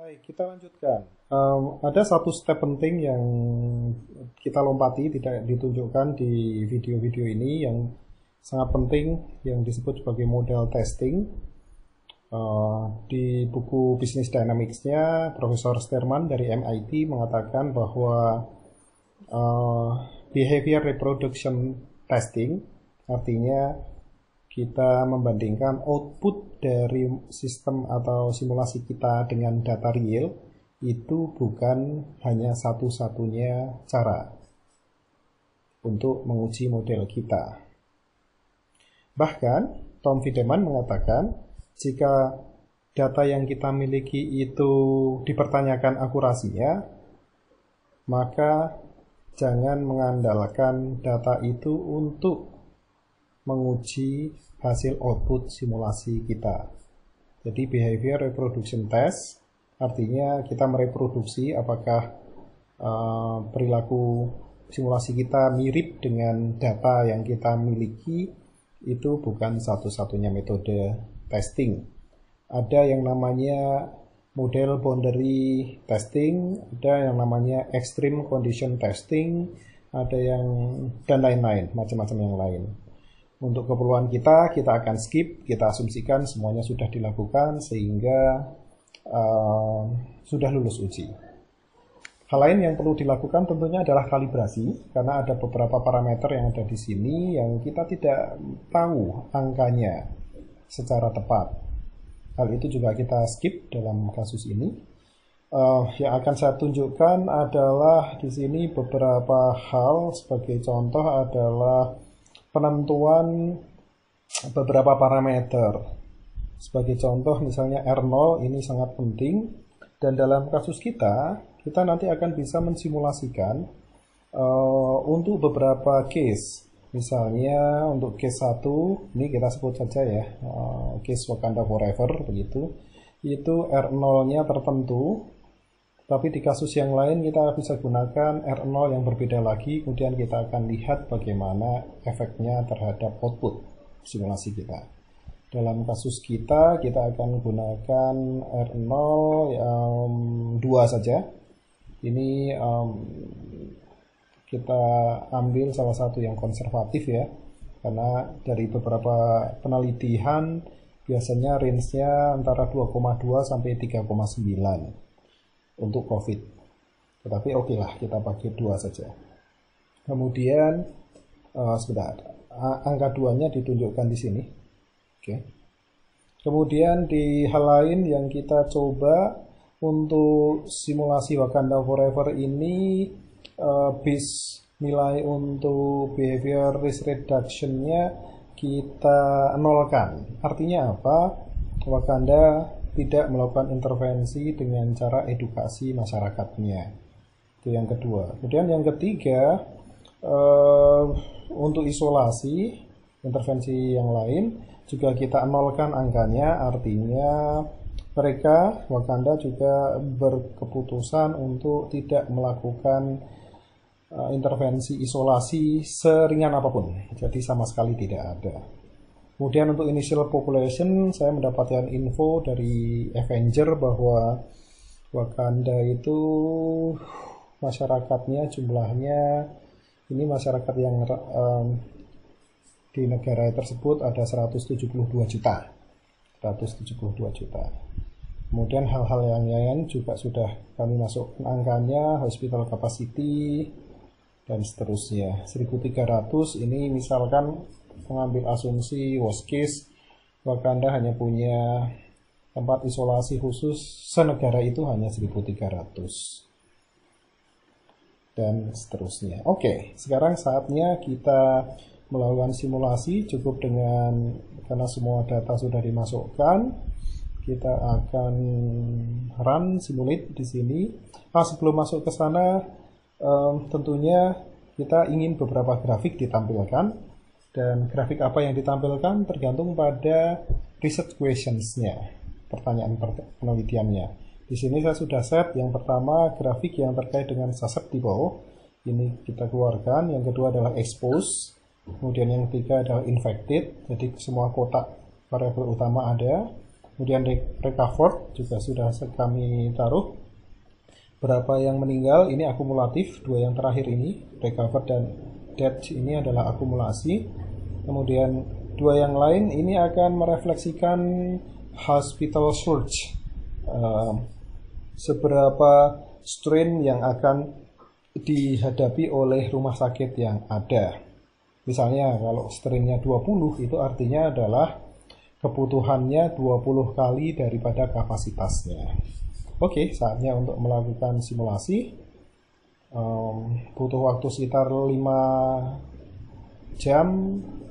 Baik, kita lanjutkan. Ada satu step penting yang kita lompati, tidak ditunjukkan di video-video ini, yang sangat penting, yang disebut sebagai model testing. Di buku Business Dynamics-nya, Profesor Sterman dari MIT mengatakan bahwa behavior reproduction testing artinya kita membandingkan output dari sistem atau simulasi kita dengan data real, itu bukan hanya satu-satunya cara untuk menguji model kita. Bahkan Tom Wiedemann mengatakan, jika data yang kita miliki itu dipertanyakan akurasinya, maka jangan mengandalkan data itu untuk menguji hasil output simulasi kita. Jadi behavior reproduction test artinya kita mereproduksi apakah perilaku simulasi kita mirip dengan data yang kita miliki. Itu bukan satu-satunya metode testing. Ada yang namanya model boundary testing, ada yang namanya extreme condition testing, ada yang dan lain-lain, macam-macam yang lain. Untuk keperluan kita akan skip, kita asumsikan semuanya sudah dilakukan sehingga sudah lulus uji. Hal lain yang perlu dilakukan tentunya adalah kalibrasi, karena ada beberapa parameter yang ada di sini yang kita tidak tahu angkanya secara tepat. Hal itu juga kita skip dalam kasus ini. Yang akan saya tunjukkan adalah di sini beberapa hal. Sebagai contoh adalah penentuan beberapa parameter. Sebagai contoh misalnya R0 ini sangat penting, dan dalam kasus kita nanti akan bisa mensimulasikan untuk beberapa case. Misalnya untuk case 1, ini kita sebut saja ya, case Wakanda Forever begitu. Itu R0-nya tertentu, tapi di kasus yang lain kita bisa gunakan R0 yang berbeda lagi, kemudian kita akan lihat bagaimana efeknya terhadap output simulasi kita. Dalam kasus kita akan gunakan R0 yang 2 saja. Ini kita ambil salah satu yang konservatif ya, karena dari beberapa penelitian biasanya range-nya antara 2,2 sampai 3,9 untuk COVID. Tetapi oke lah, kita pakai 2 saja. Kemudian sebentar, angka 2-nya ditunjukkan di sini. Oke. Kemudian di hal lain yang kita coba untuk simulasi Wakanda Forever ini, base nilai untuk behavior risk reduction-nya kita nolkan. Artinya apa? Wakanda tidak melakukan intervensi dengan cara edukasi masyarakatnya. Itu yang kedua. Kemudian yang ketiga, untuk isolasi, intervensi yang lain juga kita nolkan angkanya. Artinya mereka, Wakanda, juga berkeputusan untuk tidak melakukan intervensi isolasi seringan apapun. Jadi sama sekali tidak ada. Kemudian untuk initial population, saya mendapatkan info dari Avenger bahwa Wakanda itu masyarakatnya jumlahnya, ini masyarakat yang di negara tersebut ada 172 juta. 172 juta. Kemudian hal-hal yang lain juga sudah kami masuk angkanya, hospital capacity, dan seterusnya. 1.300 ini misalkan mengambil asumsi worst case, Wakanda hanya punya tempat isolasi khusus, senegara itu hanya 1.300. Dan seterusnya. Oke, sekarang saatnya kita melakukan simulasi. Cukup dengan, karena semua data sudah dimasukkan, kita akan run simulate di sini. Sebelum masuk ke sana, tentunya kita ingin beberapa grafik ditampilkan, dan grafik apa yang ditampilkan tergantung pada research questions-nya, pertanyaan penelitiannya. Di sini saya sudah set yang pertama grafik yang terkait dengan susceptible, ini kita keluarkan. Yang kedua adalah expose, kemudian yang ketiga adalah infected, jadi semua kotak variabel utama ada. Kemudian recovered juga sudah kami taruh. Berapa yang meninggal ini akumulatif, 2 yang terakhir ini recovered dan death ini adalah akumulasi. Kemudian 2 yang lain ini akan merefleksikan hospital surge, seberapa strain yang akan dihadapi oleh rumah sakit yang ada. Misalnya kalau strainnya 20 itu artinya adalah kebutuhannya 20 kali daripada kapasitasnya. Oke, saatnya untuk melakukan simulasi. Butuh waktu sekitar 5 jam,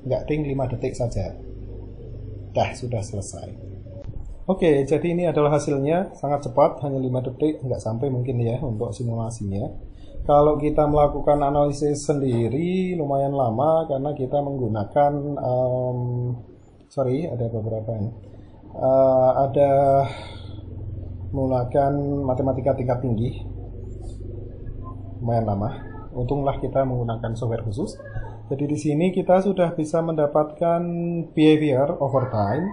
nggak ting 5 detik saja. Sudah selesai. Oke, jadi ini adalah hasilnya, sangat cepat, hanya 5 detik, nggak sampai mungkin ya untuk simulasinya. Kalau kita melakukan analisis sendiri lumayan lama karena kita menggunakan ada beberapa ini. Ada menggunakan matematika tingkat tinggi, lumayan lama. Untunglah kita menggunakan software khusus. Jadi di sini kita sudah bisa mendapatkan behavior over time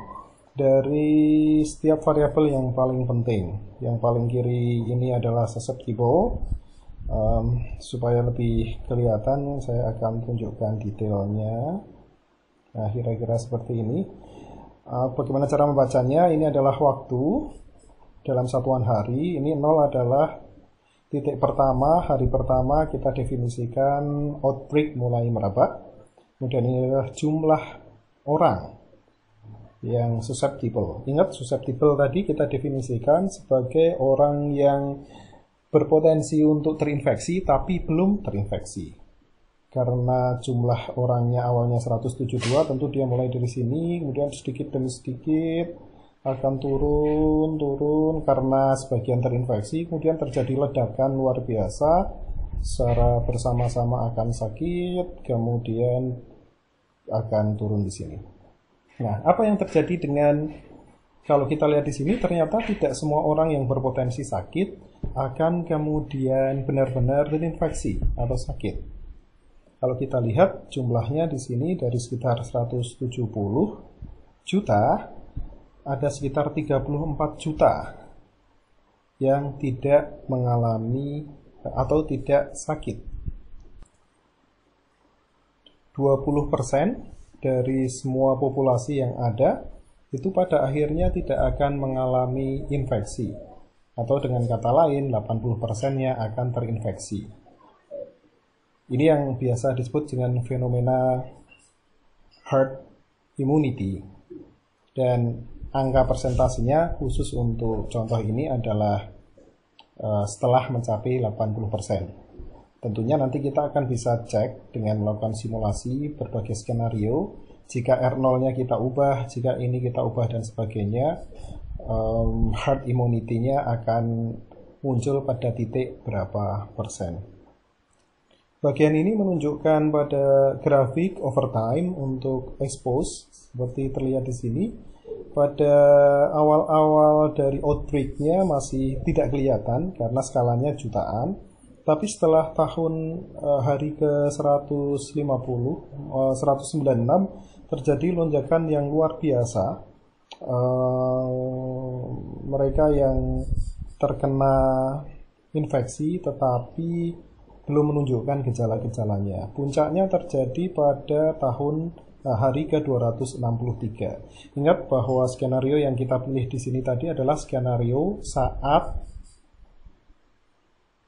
dari setiap variabel yang paling penting. Yang paling kiri ini adalah susceptible. Supaya lebih kelihatan, saya akan tunjukkan detailnya. Nah, kira-kira seperti ini. Bagaimana cara membacanya? Ini adalah waktu dalam satuan hari. Ini 0 adalah titik pertama, hari pertama kita definisikan outbreak mulai merebak. Kemudian ini adalah jumlah orang yang susceptible. Ingat, susceptible tadi kita definisikan sebagai orang yang berpotensi untuk terinfeksi tapi belum terinfeksi. Karena jumlah orangnya awalnya 172, tentu dia mulai dari sini, kemudian sedikit demi sedikit akan turun karena sebagian terinfeksi, kemudian terjadi ledakan luar biasa, secara bersama-sama akan sakit, kemudian akan turun di sini. Nah, apa yang terjadi dengan, kalau kita lihat di sini, ternyata tidak semua orang yang berpotensi sakit akan kemudian benar-benar terinfeksi atau sakit. Kalau kita lihat jumlahnya di sini dari sekitar 170 juta, ada sekitar 34 juta yang tidak mengalami atau tidak sakit. 20% dari semua populasi yang ada itu pada akhirnya tidak akan mengalami infeksi. Atau dengan kata lain, 80%-nya akan terinfeksi. Ini yang biasa disebut dengan fenomena herd immunity. Dan angka persentasenya khusus untuk contoh ini adalah setelah mencapai 80%. Tentunya nanti kita akan bisa cek dengan melakukan simulasi berbagai skenario. Jika R0-nya kita ubah, jika ini kita ubah dan sebagainya, herd immunity-nya akan muncul pada titik berapa persen. Bagian ini menunjukkan pada grafik over time untuk expose, seperti terlihat di sini. Pada awal-awal dari outbreak-nya masih tidak kelihatan karena skalanya jutaan. Tapi setelah tahun hari ke 196 terjadi lonjakan yang luar biasa. Mereka yang terkena infeksi tetapi belum menunjukkan gejala-gejalanya. Puncaknya terjadi pada hari ke-263. Ingat bahwa skenario yang kita pilih di sini tadi adalah skenario saat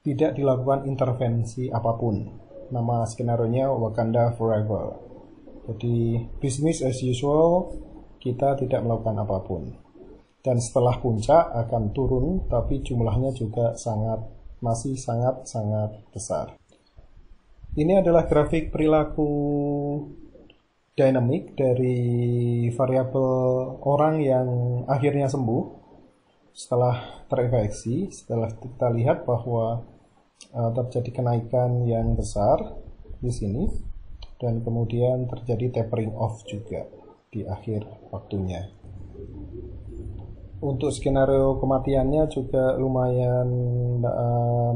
tidak dilakukan intervensi apapun. Nama skenarionya Wakanda Forever. Jadi business as usual, kita tidak melakukan apapun. Dan setelah puncak akan turun, tapi jumlahnya juga masih sangat besar. Ini adalah grafik perilaku dinamik dari variabel orang yang akhirnya sembuh setelah terinfeksi. Setelah kita lihat bahwa terjadi kenaikan yang besar di sini, dan kemudian terjadi tapering off juga di akhir waktunya. Untuk skenario kematiannya juga lumayan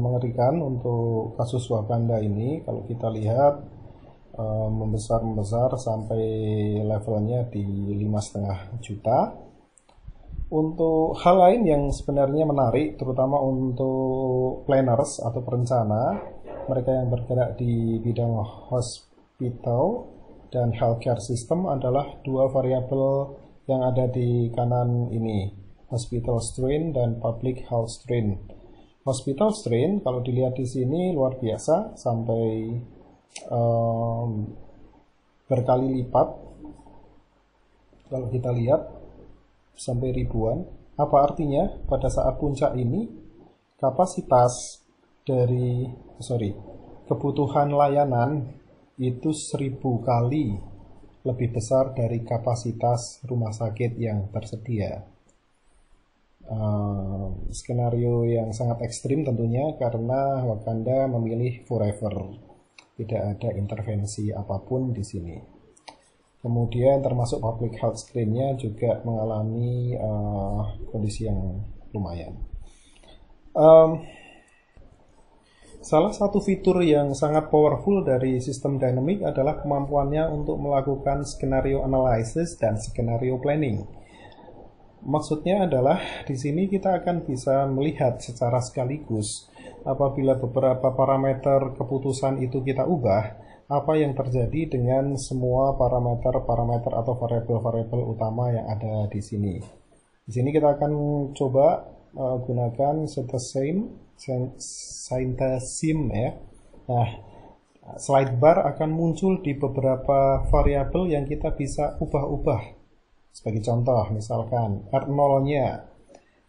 mengerikan untuk kasus Wakanda ini. Kalau kita lihat membesar sampai levelnya di 5,5 juta. Untuk hal lain yang sebenarnya menarik, terutama untuk planners atau perencana, mereka yang bergerak di bidang hospital dan healthcare system adalah dua variabel yang ada di kanan ini, hospital strain dan public health strain. Hospital strain kalau dilihat di sini luar biasa, sampai berkali lipat. Kalau kita lihat sampai ribuan. Apa artinya? Pada saat puncak ini kapasitas dari kebutuhan layanan itu 1000 kali lebih besar dari kapasitas rumah sakit yang tersedia. Skenario yang sangat ekstrim tentunya, karena Wakanda memilih forever, tidak ada intervensi apapun di sini. Kemudian termasuk public health screen-nya juga mengalami kondisi yang lumayan. Salah satu fitur yang sangat powerful dari sistem dynamic adalah kemampuannya untuk melakukan skenario analysis dan skenario planning. Maksudnya adalah di sini kita akan bisa melihat secara sekaligus apabila beberapa parameter keputusan itu kita ubah, apa yang terjadi dengan semua parameter atau variabel-variabel utama yang ada di sini. Di sini kita akan coba gunakan Synthesim ya. Nah, slide bar akan muncul di beberapa variabel yang kita bisa ubah-ubah. Sebagai contoh, misalkan R0-nya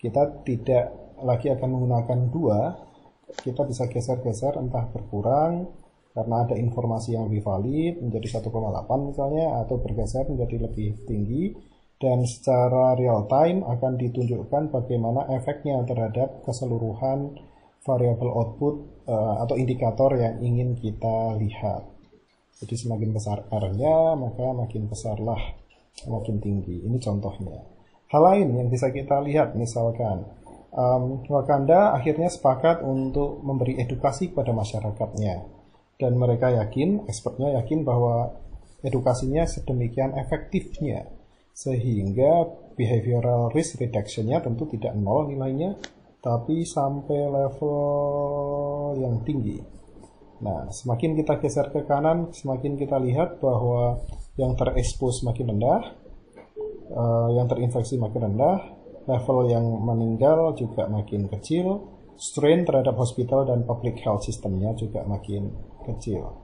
kita tidak lagi akan menggunakan 2, kita bisa geser-geser entah berkurang karena ada informasi yang lebih valid menjadi 1,8 misalnya, atau bergeser menjadi lebih tinggi, dan secara real time akan ditunjukkan bagaimana efeknya terhadap keseluruhan variabel output atau indikator yang ingin kita lihat. Jadi semakin besar R-nya, maka makin besarlah, makin tinggi. Ini contohnya. Hal lain yang bisa kita lihat, misalkan Wakanda akhirnya sepakat untuk memberi edukasi kepada masyarakatnya. Dan mereka yakin, expertnya yakin bahwa edukasinya sedemikian efektifnya, sehingga behavioral risk reduction-nya tentu tidak 0 nilainya, tapi sampai level yang tinggi. Nah, semakin kita geser ke kanan, semakin kita lihat bahwa yang terekspos makin rendah, yang terinfeksi makin rendah, level yang meninggal juga makin kecil, strain terhadap hospital dan public health systemnya juga makin kecil.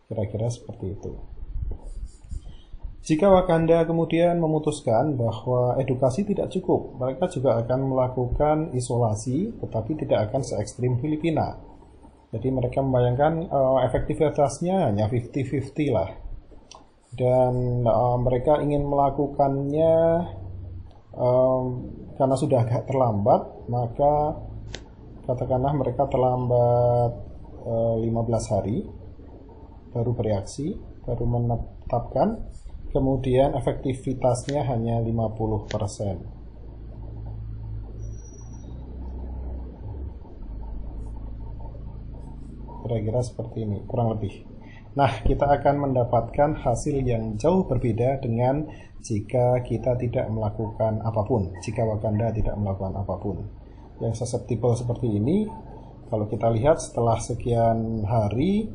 Kira-kira seperti itu. Jika Wakanda kemudian memutuskan bahwa edukasi tidak cukup, mereka juga akan melakukan isolasi, tetapi tidak akan se-ekstrim Filipina. Jadi mereka membayangkan efektivitasnya hanya 50-50 lah. Dan mereka ingin melakukannya karena sudah agak terlambat, maka katakanlah mereka terlambat 15 hari baru bereaksi, baru menetapkan, kemudian efektivitasnya hanya 50%. Kira-kira seperti ini, kurang lebih. Nah, kita akan mendapatkan hasil yang jauh berbeda dengan jika kita tidak melakukan apapun, jika Wakanda tidak melakukan apapun. Yang susceptible seperti ini, kalau kita lihat setelah sekian hari,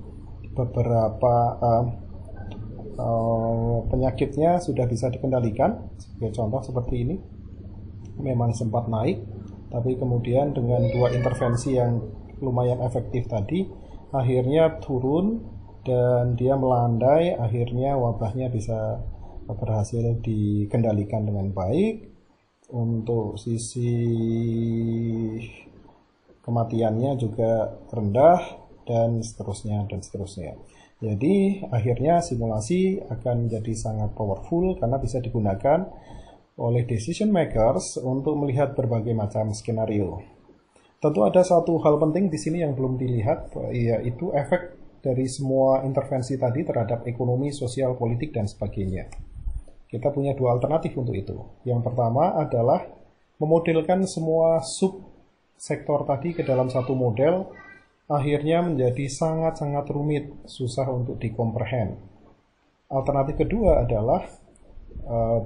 beberapa penyakitnya sudah bisa dikendalikan. Sebagai contoh seperti ini, memang sempat naik, tapi kemudian dengan 2 intervensi yang lumayan efektif tadi, akhirnya turun dan dia melandai. Akhirnya wabahnya bisa berhasil dikendalikan dengan baik. Untuk sisi kematiannya juga rendah, dan seterusnya. Jadi akhirnya simulasi akan menjadi sangat powerful karena bisa digunakan oleh decision makers untuk melihat berbagai macam skenario. Tentu ada satu hal penting di sini yang belum dilihat, yaitu efek dari semua intervensi tadi terhadap ekonomi, sosial, politik, dan sebagainya. Kita punya 2 alternatif untuk itu. Yang pertama adalah memodelkan semua subsektor tadi ke dalam satu model, akhirnya menjadi sangat-sangat rumit, susah untuk dikomprehend. Alternatif kedua adalah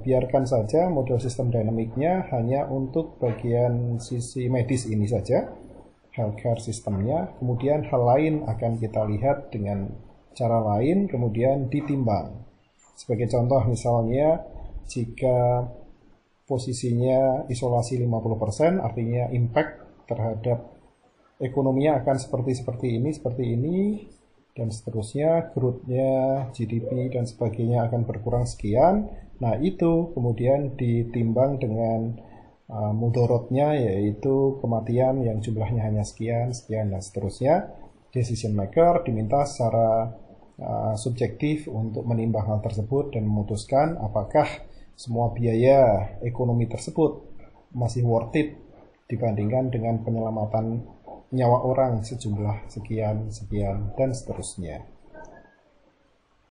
biarkan saja model sistem dinamiknya hanya untuk bagian sisi medis ini saja, healthcare sistemnya, kemudian hal lain akan kita lihat dengan cara lain, kemudian ditimbang. Sebagai contoh misalnya, jika posisinya isolasi 50%, artinya impact terhadap ekonominya akan seperti ini, dan seterusnya, growth-nya, GDP, dan sebagainya akan berkurang sekian. Nah, itu kemudian ditimbang dengan mudorotnya, yaitu kematian yang jumlahnya hanya sekian, dan seterusnya. Decision maker diminta secara subjektif untuk menimbang hal tersebut dan memutuskan apakah semua biaya ekonomi tersebut masih worth it dibandingkan dengan penyelamatan nyawa orang sejumlah sekian, dan seterusnya.